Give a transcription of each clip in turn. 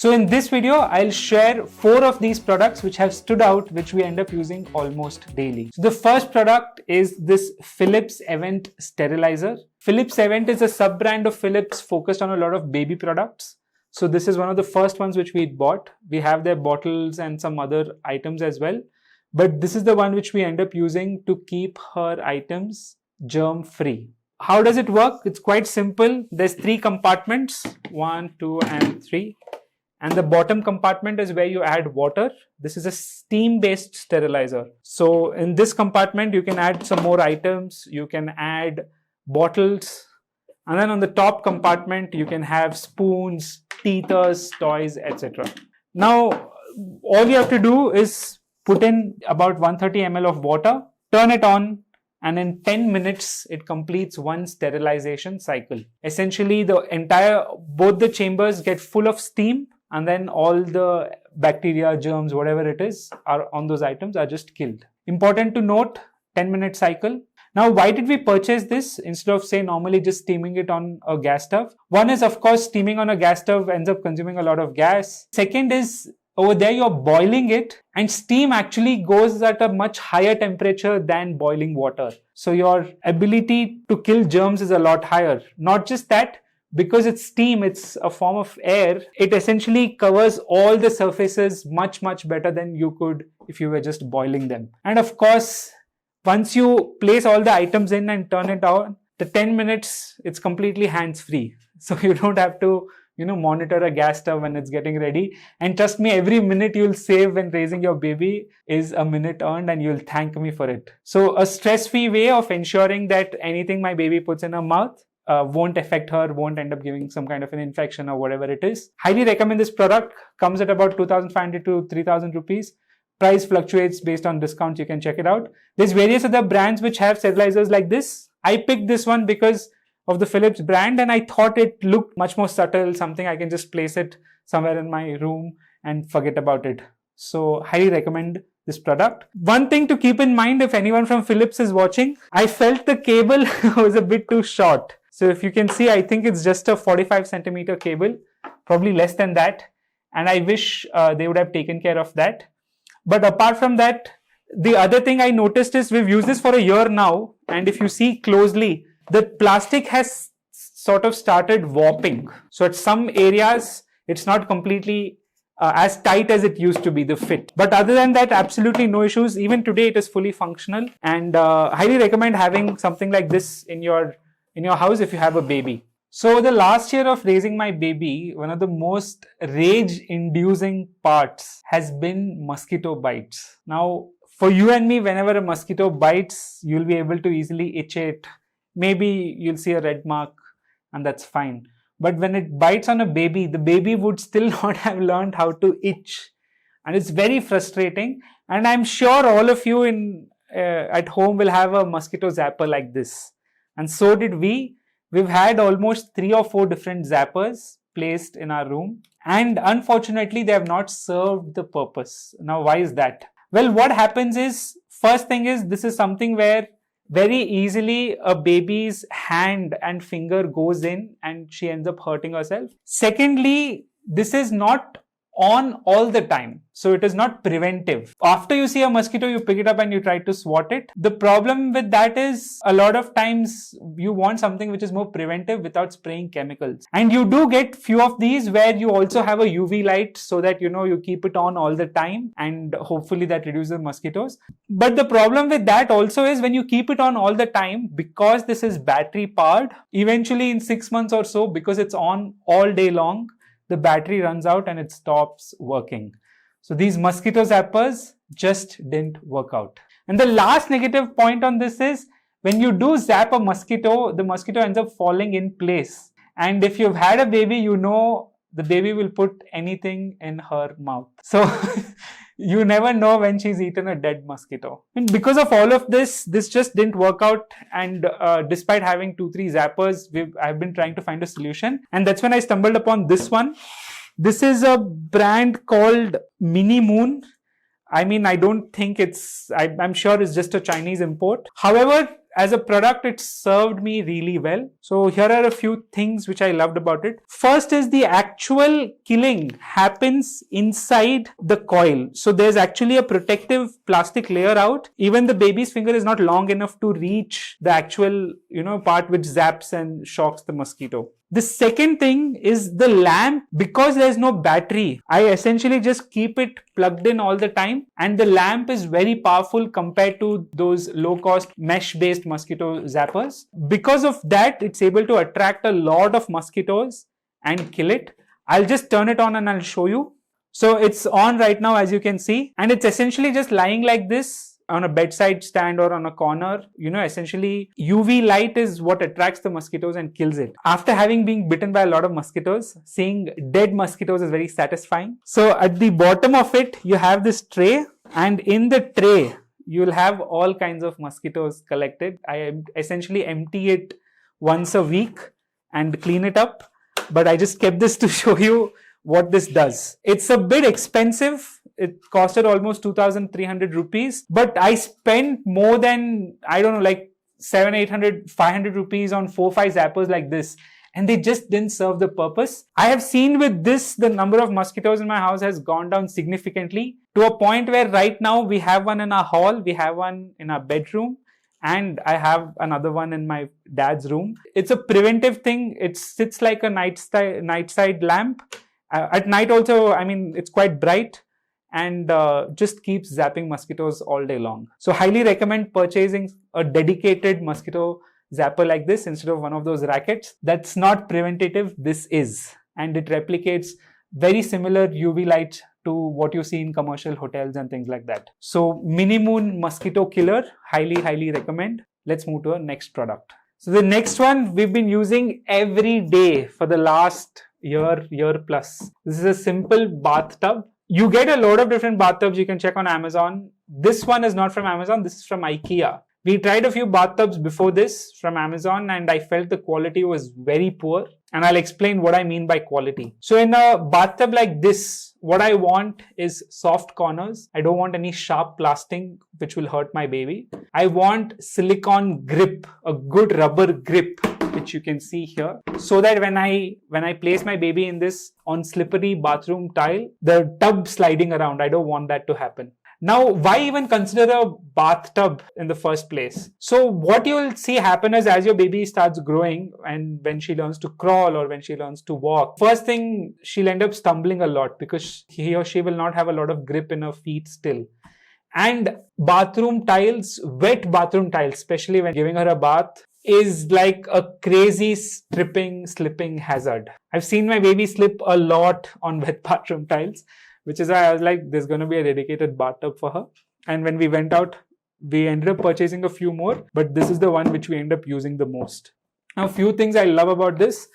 So in this video, I'll share 4 of these products which have stood out, which we end up using almost daily. So the first product is this Philips Avent sterilizer. Philips Avent is a sub-brand of Philips focused on a lot of baby products. So this is one of the first ones which we bought. We have their bottles and some other items as well. But this is the one which we end up using to keep her items germ-free. How does it work? It's quite simple. There's 3 compartments, 1, 2, and 3. And the bottom compartment is where you add water. This is a steam-based sterilizer. So in this compartment, you can add some more items. You can add bottles. And then on the top compartment, you can have spoons, teethers, toys, etc. Now, all you have to do is put in about 130 ml of water, turn it on, and in 10 minutes, it completes one sterilization cycle. Essentially, both the chambers get full of steam, and then all the bacteria, germs, whatever it is, are on those items are just killed. Important to note, 10-minute cycle. Now, why did we purchase this instead of, say, normally just steaming it on a gas stove? One is, of course, steaming on a gas stove ends up consuming a lot of gas. Second is, over there you're boiling it, and steam actually goes at a much higher temperature than boiling water. So your ability to kill germs is a lot higher. Not just that, because it's steam, it's a form of air, it essentially covers all the surfaces much better than you could if you were just boiling them. And of course, once you place all the items in and turn it on, the 10 minutes, it's completely hands-free. So you don't have to monitor a gas stove when it's getting ready. And trust me, every minute you'll save when raising your baby is a minute earned, and you'll thank me for it. So a stress-free way of ensuring that anything my baby puts in her mouth won't affect her, won't end up giving some kind of an infection or whatever it is. Highly recommend this product. Comes at about 2,500 to 3,000 rupees. Price fluctuates based on discounts. You can check it out. There's various other brands which have sterilizers like this. I picked this one because of the Philips brand, and I thought it looked much more subtle, something I can just place it somewhere in my room and forget about it. So highly recommend this product. One thing to keep in mind, if anyone from Philips is watching, I felt the cable was a bit too short. So if you can see, I think it's just a 45 centimeter cable, probably less than that. And I wish they would have taken care of that. But apart from that, the other thing I noticed is we've used this for a year now. And if you see closely, the plastic has sort of started warping. So at some areas, it's not completely as tight as it used to be, the fit. But other than that, absolutely no issues. Even today, it is fully functional. And highly recommend having something like this in your house if you have a baby. So the last year of raising my baby, one of the most rage-inducing parts has been mosquito bites. Now, for you and me, whenever a mosquito bites, you'll be able to easily itch it. Maybe you'll see a red mark, and that's fine. But when it bites on a baby, the baby would still not have learned how to itch. And it's very frustrating. And I'm sure all of you at home will have a mosquito zapper like this. And so did we. We've had almost 3 or 4 different zappers placed in our room. And unfortunately, they have not served the purpose. Now, why is that? Well, what happens is, first thing is, this is something where very easily a baby's hand and finger goes in and she ends up hurting herself. Secondly, this is not on all the time. So it is not preventive. After you see a mosquito, you pick it up and you try to swat it. The problem with that is a lot of times you want something which is more preventive without spraying chemicals. And you do get few of these where you also have a UV light so that you keep it on all the time, and hopefully that reduces mosquitoes. But the problem with that also is when you keep it on all the time, because this is battery powered, eventually in 6 months or so, because it's on all day long, the battery runs out and it stops working. So these mosquito zappers just didn't work out. And the last negative point on this is when you do zap a mosquito, the mosquito ends up falling in place. And if you've had a baby, the baby will put anything in her mouth. So you never know when she's eaten a dead mosquito. And because of all of this just didn't work out. And despite having 2-3 zappers, I've been trying to find a solution. And that's when I stumbled upon this one. This is a brand called Minimoon. I mean, I don't think I'm sure it's just a Chinese import. However, as a product, it served me really well. So here are a few things which I loved about it. First is the actual killing happens inside the coil. So there's actually a protective plastic layer out. Even the baby's finger is not long enough to reach the actual, part which zaps and shocks the mosquito. The second thing is the lamp. Because there's no battery, I essentially just keep it plugged in all the time, and the lamp is very powerful compared to those low-cost mesh-based mosquito zappers. Because of that, it's able to attract a lot of mosquitoes and kill it. I'll just turn it on and I'll show you. So it's on right now, as you can see, and it's essentially just lying like this on a bedside stand or on a corner. Essentially UV light is what attracts the mosquitoes and kills it. After having been bitten by a lot of mosquitoes, seeing dead mosquitoes is very satisfying. So at the bottom of it, you have this tray, and in the tray, you'll have all kinds of mosquitoes collected. I essentially empty it once a week and clean it up, but I just kept this to show you what this does. It's a bit expensive. It costed almost 2,300 rupees, but I spent more than, like 700, 800, 500 rupees on 4-5 zappers like this, and they just didn't serve the purpose. I have seen with this, the number of mosquitoes in my house has gone down significantly, to a point where right now we have one in our hall, we have one in our bedroom, and I have another one in my dad's room. It's a preventive thing. It sits like a nightside lamp. At night also, it's quite bright, and just keeps zapping mosquitoes all day long. So highly recommend purchasing a dedicated mosquito zapper like this instead of one of those rackets. That's not preventative, this is. And it replicates very similar UV light to what you see in commercial hotels and things like that. So Minimoon mosquito killer, highly recommend. Let's move to our next product. So the next one we've been using every day for the last year plus. This is a simple bathtub. You get a lot of different bathtubs you can check on Amazon. This one is not from Amazon, this is from IKEA. We tried a few bathtubs before this from Amazon, and I felt the quality was very poor. And I'll explain what I mean by quality. So in a bathtub like this, what I want is soft corners. I don't want any sharp plastic which will hurt my baby. I want silicone grip, a good rubber grip, which you can see here, so that when I place my baby in this on slippery bathroom tile, the tub sliding around, I don't want that to happen. Now, why even consider a bathtub in the first place? So what you will see happen is, as your baby starts growing and when she learns to crawl or when she learns to walk, first thing, she'll end up stumbling a lot because he or she will not have a lot of grip in her feet still. And bathroom tiles, wet bathroom tiles, especially when giving her a bath, is like a crazy slipping hazard. I've seen my baby slip a lot on wet bathroom tiles, which is why I was like, there's going to be a dedicated bathtub for her. And when we went out, we ended up purchasing a few more, but this is the one which we end up using the most. Now, a few things I love about this.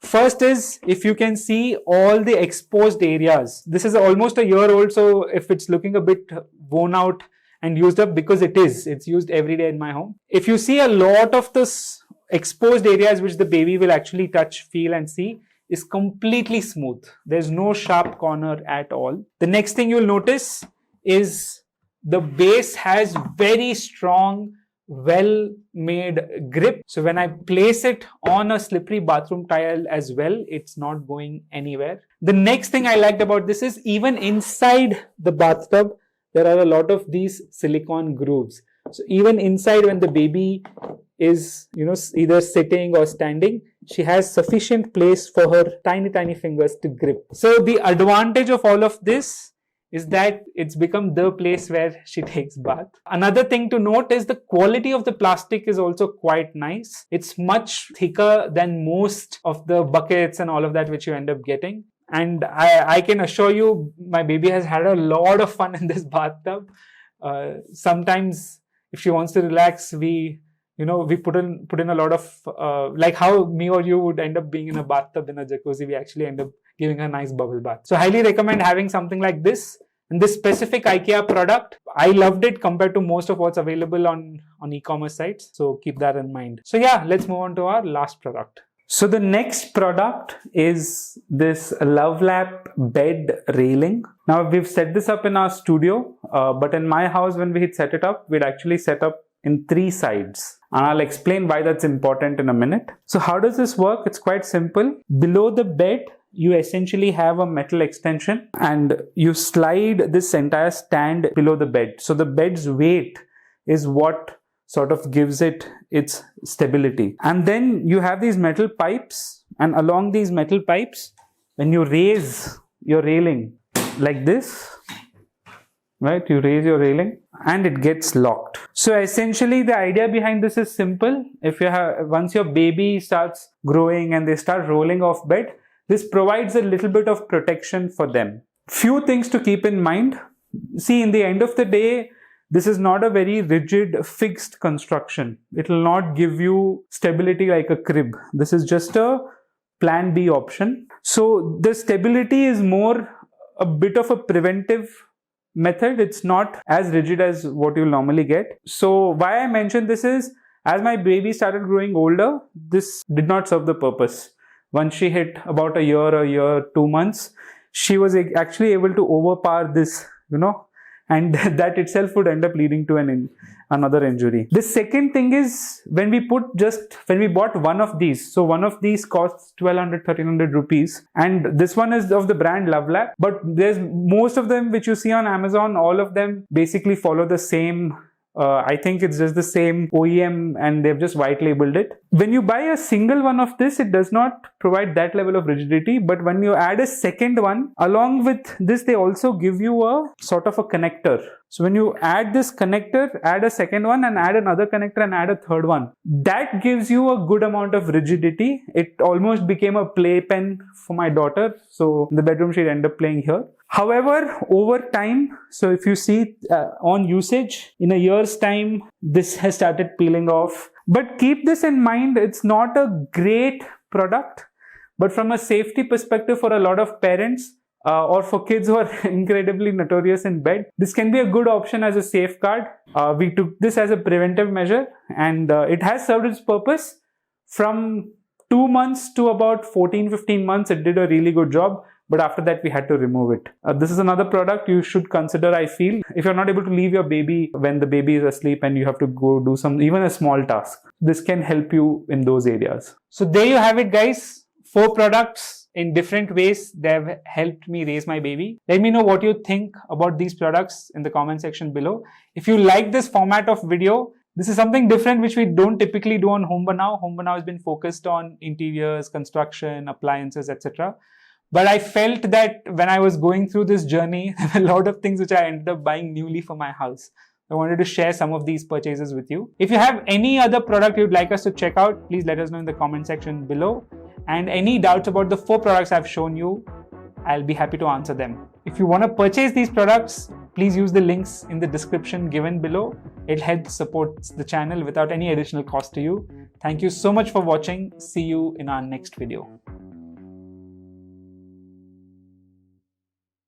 First is, if you can see all the exposed areas. This is almost a year old, so if it's looking a bit worn out and used up, because it's used every day in my home. If you see a lot of this exposed areas which the baby will actually touch, feel and see, is completely smooth. There's no sharp corner at all. The next thing you'll notice is the base has very strong, well-made grip. So when I place it on a slippery bathroom tile as well, it's not going anywhere. The next thing I liked about this is, even inside the bathtub, there are a lot of these silicone grooves. So even inside, when the baby is, either sitting or standing, she has sufficient place for her tiny fingers to grip. So the advantage of all of this is that it's become the place where she takes bath. Another thing to note is the quality of the plastic is also quite nice. It's much thicker than most of the buckets and all of that which you end up getting. And I can assure you, my baby has had a lot of fun in this bathtub. Sometimes if she wants to relax, we put in a lot of, like how me or you would end up being in a bathtub in a jacuzzi, we actually end up giving her a nice bubble bath. So highly recommend having something like this. And this specific IKEA product, I loved it compared to most of what's available on e-commerce sites. So keep that in mind. So yeah, let's move on to our last product. So the next product is this LuvLap bed railing. Now we've set this up in our studio, but in my house when we had set it up, we'd actually set up in 3 sides. And I'll explain why that's important in a minute. So how does this work? It's quite simple. Below the bed, you essentially have a metal extension and you slide this entire stand below the bed. So the bed's weight is what sort of gives it its stability. And then you have these metal pipes, and along these metal pipes, when you raise your railing like this, right, you raise your railing and it gets locked. So essentially the idea behind this is simple. Once your baby starts growing and they start rolling off bed, this provides a little bit of protection for them. Few things to keep in mind. See, in the end of the day, this is not a very rigid, fixed construction. It will not give you stability like a crib. This is just a plan B option. So the stability is more a bit of a preventive method. It's not as rigid as what you'll normally get. So why I mentioned this is, as my baby started growing older, this did not serve the purpose. Once she hit about a year, 2 months, she was actually able to overpower this, and that itself would end up leading to another injury. The second thing is, when we bought one of these, so one of these costs 1200-1300 rupees, and this one is of the brand LuvLap, but there's most of them which you see on Amazon, all of them basically follow the same I think it's just the same OEM and they've just white labeled it. When you buy a single one of this, it does not provide that level of rigidity, but when you add a second one, along with this, they also give you a sort of a connector. So when you add this connector, add a second one and add another connector and add a third one. That gives you a good amount of rigidity. It almost became a playpen for my daughter. So in the bedroom, she'd end up playing here. However, over time, so if you see on usage, in a year's time, this has started peeling off. But keep this in mind, it's not a great product, but from a safety perspective for a lot of parents or for kids who are incredibly notorious in bed, this can be a good option as a safeguard. We took this as a preventive measure and it has served its purpose. From 2 months to about 14-15 months, it did a really good job. But after that, we had to remove it. This is another product you should consider, I feel. If you're not able to leave your baby when the baby is asleep and you have to go do even a small task, this can help you in those areas. So there you have it, guys. 4 products in different ways. They have helped me raise my baby. Let me know what you think about these products in the comment section below. If you like this format of video, this is something different which we don't typically do on Home Banao. Home Banao has been focused on interiors, construction, appliances, etc. But I felt that when I was going through this journey, there were a lot of things which I ended up buying newly for my house. I wanted to share some of these purchases with you. If you have any other product you'd like us to check out, please let us know in the comment section below. And any doubts about the 4 products I've shown you, I'll be happy to answer them. If you want to purchase these products, please use the links in the description given below. It helps support the channel without any additional cost to you. Thank you so much for watching. See you in our next video.